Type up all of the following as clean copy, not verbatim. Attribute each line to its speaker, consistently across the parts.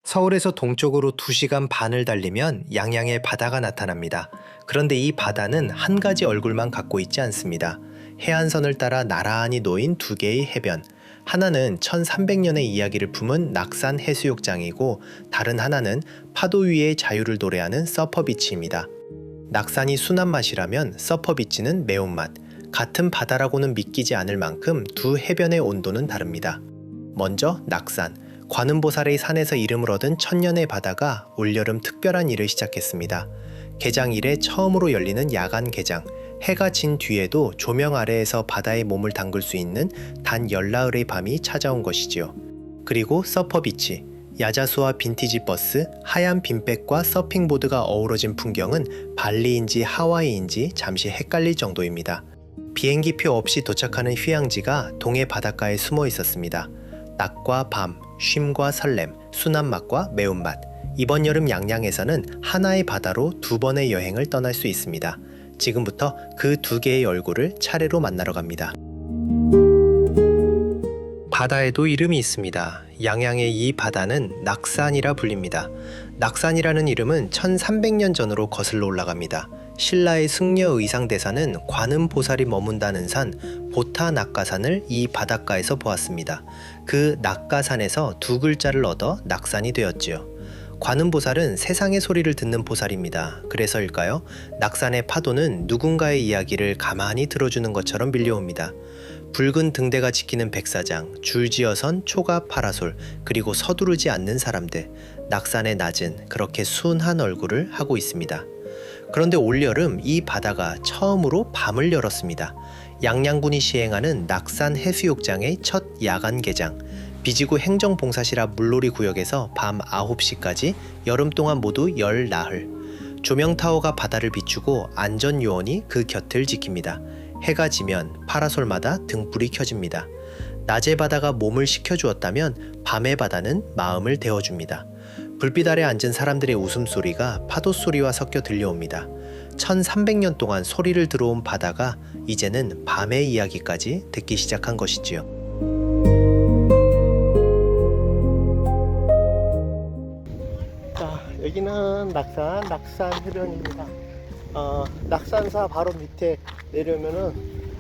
Speaker 1: 서울에서 동쪽으로 2시간 반을 달리면 양양의 바다가 나타납니다. 그런데 이 바다는 한 가지 얼굴만 갖고 있지 않습니다. 해안선을 따라 나란히 놓인 두 개의 해변. 하나는 1300년의 이야기를 품은 낙산 해수욕장이고 다른 하나는 파도 위의 자유를 노래하는 서퍼비치입니다. 낙산이 순한 맛이라면 서퍼비치는 매운맛. 같은 바다라고는 믿기지 않을 만큼 두 해변의 온도는 다릅니다. 먼저 낙산. 관음보살의 산에서 이름을 얻은 천년의 바다가 올여름 특별한 일을 시작했습니다. 개장 이래 처음으로 열리는 야간 개장. 해가 진 뒤에도 조명 아래에서 바다에 몸을 담글 수 있는 단 열나흘의 밤이 찾아온 것이지요. 그리고 서퍼비치. 야자수와 빈티지 버스, 하얀 빈백과 서핑보드가 어우러진 풍경은 발리인지 하와이인지 잠시 헷갈릴 정도입니다. 비행기표 없이 도착하는 휴양지가 동해 바닷가에 숨어 있었습니다. 낮과 밤, 쉼과 설렘, 순한 맛과 매운맛. 이번 여름 양양에서는 하나의 바다로 2번의 여행을 떠날 수 있습니다. 지금부터 그 두 개의 얼굴을 차례로 만나러 갑니다. 바다에도 이름이 있습니다. 양양의 이 바다는 낙산이라 불립니다. 낙산이라는 이름은 1300년 전으로 거슬러 올라갑니다. 신라의 승려 의상대사는 관음보살이 머문다는 산 보타낙가산을 이 바닷가에서 보았습니다. 그 낙가산에서 두 글자를 얻어 낙산이 되었지요. 관음보살은 세상의 소리를 듣는 보살입니다. 그래서일까요? 낙산의 파도는 누군가의 이야기를 가만히 들어주는 것처럼 밀려옵니다. 붉은 등대가 지키는 백사장, 줄지어선 초가 파라솔, 그리고 서두르지 않는 사람들. 낙산의 낮은 그렇게 순한 얼굴을 하고 있습니다. 그런데 올여름 이 바다가 처음으로 밤을 열었습니다. 양양군이 시행하는 낙산 해수욕장의 첫 야간 개장. 비지구 행정봉사실 앞 물놀이 구역에서 밤 9시까지 여름 동안 모두 10나흘. 조명타워가 바다를 비추고 안전요원이 그 곁을 지킵니다. 해가 지면 파라솔마다 등불이 켜집니다. 낮의 바다가 몸을 식혀주었다면 밤의 바다는 마음을 데워줍니다. 불빛 아래 앉은 사람들의 웃음소리가 파도소리와 섞여 들려옵니다. 1300년 동안 소리를 들어온 바다가 이제는 밤의 이야기까지 듣기 시작한 것이지요. 자, 여기는 낙산 해변입니다. 낙산사 바로 밑에 내려오면은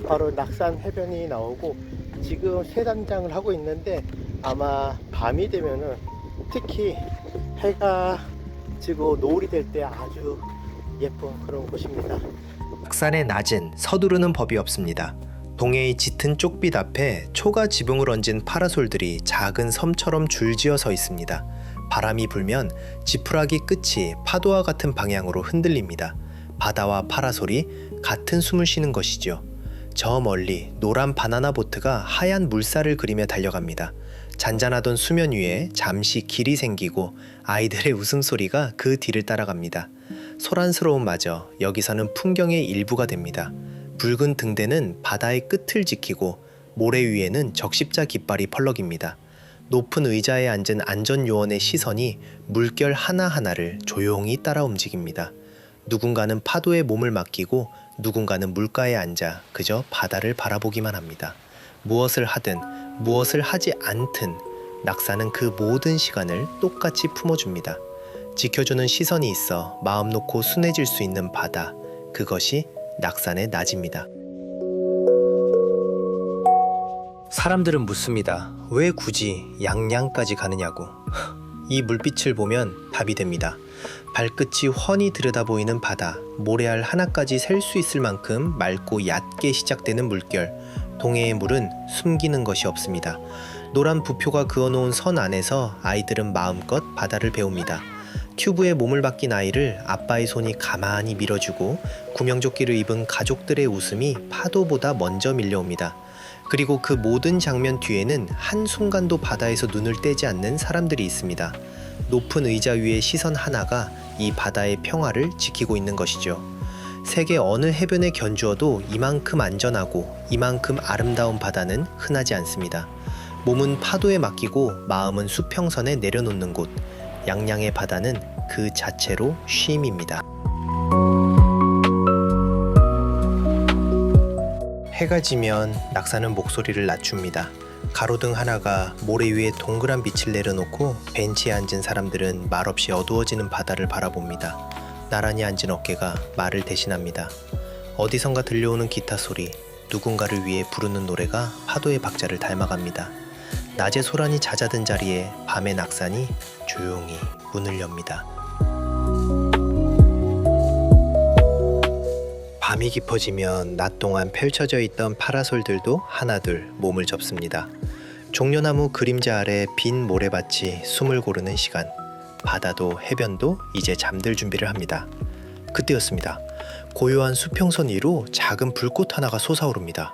Speaker 1: 바로 낙산 해변이 나오고 지금 세단장을 하고 있는데 아마 밤이 되면은 특히 해가 지고 노을이 될 때 아주 예쁜 그런 곳입니다. 낙산의 낮은 서두르는 법이 없습니다. 동해의 짙은 쪽빛 앞에 초가 지붕을 얹은 파라솔들이 작은 섬처럼 줄지어 서 있습니다. 바람이 불면 지푸라기 끝이 파도와 같은 방향으로 흔들립니다. 바다와 파라솔이 같은 숨을 쉬는 것이죠. 저 멀리 노란 바나나 보트가 하얀 물살을 그리며 달려갑니다. 잔잔하던 수면 위에 잠시 길이 생기고 아이들의 웃음소리가 그 뒤를 따라갑니다. 소란스러움마저 여기서는 풍경의 일부가 됩니다. 붉은 등대는 바다의 끝을 지키고 모래 위에는 적십자 깃발이 펄럭입니다. 높은 의자에 앉은 안전요원의 시선이 물결 하나하나를 조용히 따라 움직입니다. 누군가는 파도에 몸을 맡기고 누군가는 물가에 앉아 그저 바다를 바라보기만 합니다. 무엇을 하든 무엇을 하지 않든 낙산은 그 모든 시간을 똑같이 품어줍니다. 지켜주는 시선이 있어 마음 놓고 순해질 수 있는 바다, 그것이 낙산의 낮입니다. 사람들은 묻습니다. 왜 굳이 양양까지 가느냐고. 이 물빛을 보면 답이 됩니다. 발끝이 훤히 들여다 보이는 바다, 모래알 하나까지 셀 수 있을 만큼 맑고 얕게 시작되는 물결. 동해의 물은 숨기는 것이 없습니다. 노란 부표가 그어놓은 선 안에서 아이들은 마음껏 바다를 배웁니다. 튜브에 몸을 맡긴 아이를 아빠의 손이 가만히 밀어주고 구명조끼를 입은 가족들의 웃음이 파도보다 먼저 밀려옵니다. 그리고 그 모든 장면 뒤에는 한순간도 바다에서 눈을 떼지 않는 사람들이 있습니다. 높은 의자 위의 시선 하나가 이 바다의 평화를 지키고 있는 것이죠. 세계 어느 해변에 견주어도 이만큼 안전하고 이만큼 아름다운 바다는 흔하지 않습니다. 몸은 파도에 맡기고 마음은 수평선에 내려놓는 곳. 양양의 바다는 그 자체로 쉼입니다. 해가 지면 낙산은 목소리를 낮춥니다.
Speaker 2: 가로등 하나가 모래 위에 동그란 빛을 내려놓고 벤치에 앉은 사람들은 말없이 어두워지는 바다를 바라봅니다. 나란히 앉은 어깨가 말을 대신합니다. 어디선가 들려오는 기타 소리, 누군가를 위해 부르는 노래가 파도의 박자를 닮아갑니다. 낮에 소란이 잦아든 자리에 밤의 낙산이 조용히 문을 엽니다. 밤이 깊어지면 낮 동안 펼쳐져 있던 파라솔들도 하나둘 몸을 접습니다. 종려나무 그림자 아래 빈 모래밭이 숨을 고르는 시간. 바다도 해변도 이제 잠들 준비를 합니다. 그때였습니다. 고요한 수평선 위로 작은 불꽃 하나가 솟아오릅니다.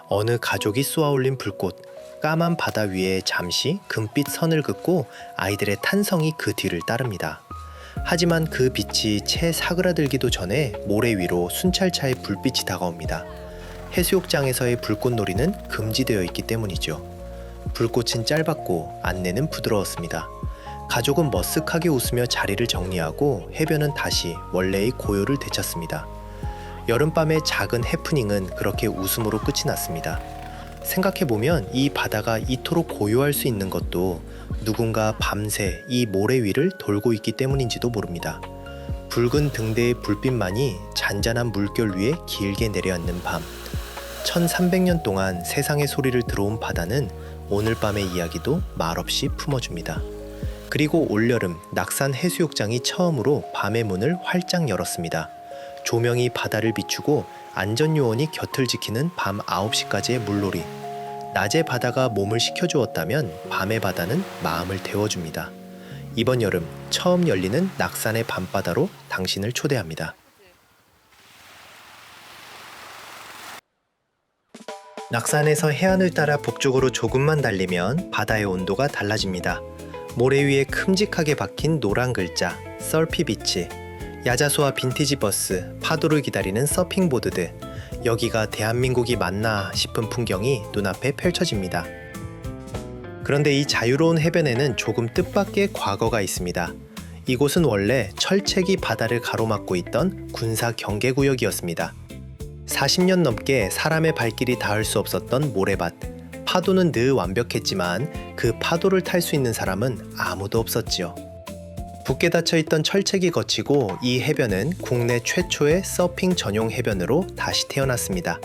Speaker 2: 어느 가족이 쏘아올린 불꽃. 까만 바다 위에 잠시 금빛 선을 긋고 아이들의 탄성이 그 뒤를 따릅니다. 하지만 그 빛이 채 사그라들기도 전에 모래 위로 순찰차의 불빛이 다가옵니다. 해수욕장에서의 불꽃놀이는 금지되어 있기 때문이죠. 불꽃은 짧았고 안내는 부드러웠습니다. 가족은 머쓱하게 웃으며 자리를 정리하고 해변은 다시 원래의 고요를 되찾습니다. 여름밤의 작은 해프닝은 그렇게 웃음으로 끝이 났습니다. 생각해보면 이 바다가 이토록 고요할 수 있는 것도 누군가 밤새 이 모래 위를 돌고 있기 때문인지도 모릅니다. 붉은 등대의 불빛만이 잔잔한 물결 위에 길게 내려앉는 밤. 1300년 동안 세상의 소리를 들어온 바다는 오늘 밤의 이야기도 말없이 품어줍니다. 그리고 올여름 낙산 해수욕장이 처음으로 밤의 문을 활짝 열었습니다. 조명이 바다를 비추고 안전요원이 곁을 지키는 밤 9시까지의 물놀이. 낮에 바다가 몸을 식혀주었다면 밤의 바다는 마음을 데워줍니다. 이번 여름 처음 열리는 낙산의 밤바다로 당신을 초대합니다. 낙산에서 해안을 따라 북쪽으로 조금만 달리면 바다의 온도가 달라집니다. 모래 위에 큼직하게 박힌 노란 글자, 서피 비치. 야자수와 빈티지 버스, 파도를 기다리는 서핑보드들. 여기가 대한민국이 맞나 싶은 풍경이 눈앞에 펼쳐집니다. 그런데 이 자유로운 해변에는 조금 뜻밖의 과거가 있습니다. 이곳은 원래 철책이 바다를 가로막고 있던 군사 경계구역이었습니다. 40년 넘게 사람의 발길이 닿을 수 없었던 모래밭. 파도는 늘 완벽했지만 그 파도를 탈 수 있는 사람은 아무도 없었지요. 붓게 닫혀있던 철책이 거치고 이 해변은 국내 최초의 서핑 전용 해변으로 다시 태어났습니다.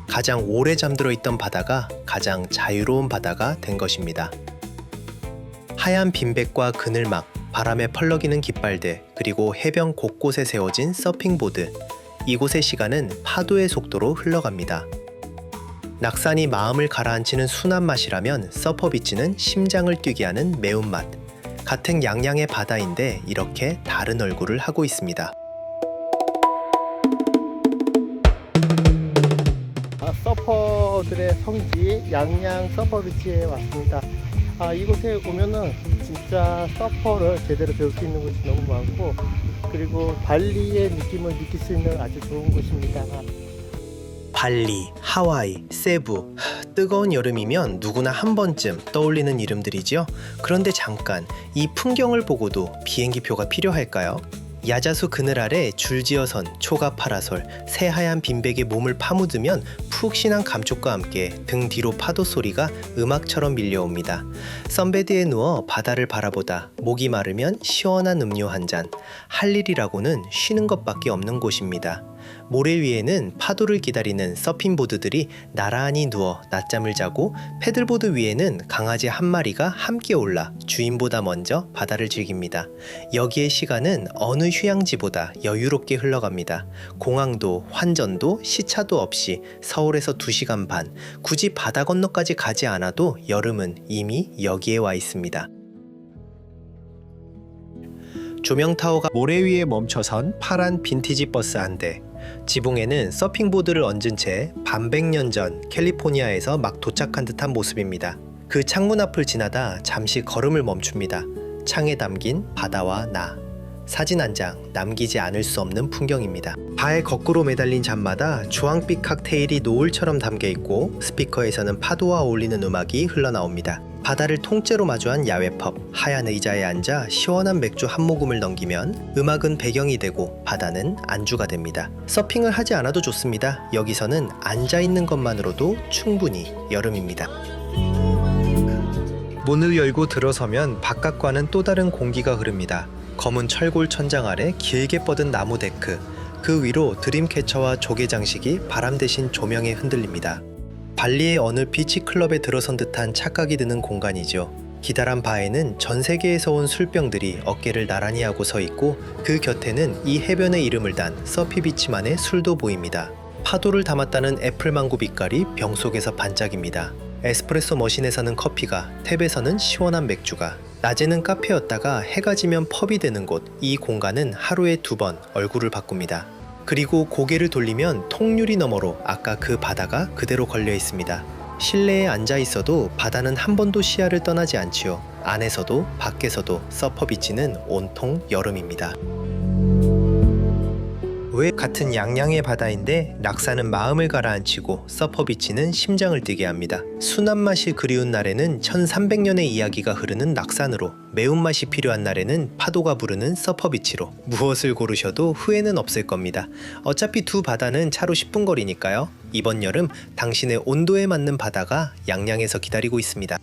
Speaker 2: 가장 오래 잠들어 있던 바다가 가장 자유로운 바다가 된 것입니다. 하얀 빈백과 그늘막, 바람에 펄럭이는 깃발들, 그리고 해변 곳곳에 세워진 서핑보드. 이곳의 시간은 파도의 속도로 흘러갑니다. 낙산이 마음을 가라앉히는 순한 맛이라면 서퍼비치는 심장을 뛰게 하는 매운맛. 같은 양양의 바다인데 이렇게 다른 얼굴을 하고 있습니다.
Speaker 1: 서퍼들의 성지 양양 서퍼비치에 왔습니다. 이곳에 오면은 진짜 서퍼를 제대로 배울 수 있는 곳이 너무 많고, 그리고 발리의 느낌을 느낄 수 있는 아주 좋은 곳입니다.
Speaker 2: 발리, 하와이, 세부. 뜨거운 여름이면 누구나 한 번쯤 떠올리는 이름들이지요. 그런데 잠깐, 이 풍경을 보고도 비행기표가 필요할까요? 야자수 그늘 아래 줄지어선 초가 파라솔, 새하얀 빈백에 몸을 파묻으면 푹신한 감촉과 함께 등 뒤로 파도 소리가 음악처럼 밀려옵니다. 선베드에 누워 바다를 바라보다 목이 마르면 시원한 음료 한 잔. 할 일이라고는 쉬는 것밖에 없는 곳입니다. 모래 위에는 파도를 기다리는 서핑보드들이 나란히 누워 낮잠을 자고, 패들보드 위에는 강아지 한 마리가 함께 올라 주인보다 먼저 바다를 즐깁니다. 여기의 시간은 어느 휴양지보다 여유롭게 흘러갑니다. 공항도 환전도 시차도 없이 서울에서 2시간 반, 굳이 바다 건너까지 가지 않아도 여름은 이미 여기에 와 있습니다. 조명타워가 모래 위에 멈춰선 파란 빈티지 버스 한 대. 지붕에는 서핑보드를 얹은 채 반백년 전 캘리포니아에서 막 도착한 듯한 모습입니다. 그 창문 앞을 지나다 잠시 걸음을 멈춥니다. 창에 담긴 바다와 나. 사진 한 장 남기지 않을 수 없는 풍경입니다. 바에 거꾸로 매달린 잔마다 주황빛 칵테일이 노을처럼 담겨있고, 스피커에서는 파도와 어울리는 음악이 흘러나옵니다. 바다를 통째로 마주한 야외 펍, 하얀 의자에 앉아 시원한 맥주 한 모금을 넘기면 음악은 배경이 되고 바다는 안주가 됩니다. 서핑을 하지 않아도 좋습니다. 여기서는 앉아있는 것만으로도 충분히 여름입니다. 문을 열고 들어서면 바깥과는 또 다른 공기가 흐릅니다. 검은 철골 천장 아래 길게 뻗은 나무 데크, 그 위로 드림캐쳐와 조개 장식이 바람 대신 조명에 흔들립니다. 발리의 어느 비치 클럽에 들어선 듯한 착각이 드는 공간이죠. 기다란 바에는 전 세계에서 온 술병들이 어깨를 나란히 하고 서 있고 그 곁에는 이 해변의 이름을 단 서피비치만의 술도 보입니다. 파도를 담았다는 애플망고 빛깔이 병 속에서 반짝입니다. 에스프레소 머신에서는 커피가, 탭에서는 시원한 맥주가, 낮에는 카페였다가 해가 지면 펍이 되는 곳, 이 공간은 하루에 2번 얼굴을 바꿉니다. 그리고 고개를 돌리면 통유리 너머로 아까 그 바다가 그대로 걸려 있습니다. 실내에 앉아 있어도 바다는 한 번도 시야를 떠나지 않지요. 안에서도 밖에서도 서퍼비치는 온통 여름입니다. 왜 같은 양양의 바다인데 락산은 마음을 가라앉히고 서퍼비치는 심장을 뛰게 합니다. 순한 맛이 그리운 날에는 1300년의 이야기가 흐르는 락산으로, 매운맛이 필요한 날에는 파도가 부르는 서퍼비치로, 무엇을 고르셔도 후회는 없을 겁니다. 어차피 두 바다는 차로 10분 거리니까요. 이번 여름 당신의 온도에 맞는 바다가 양양에서 기다리고 있습니다.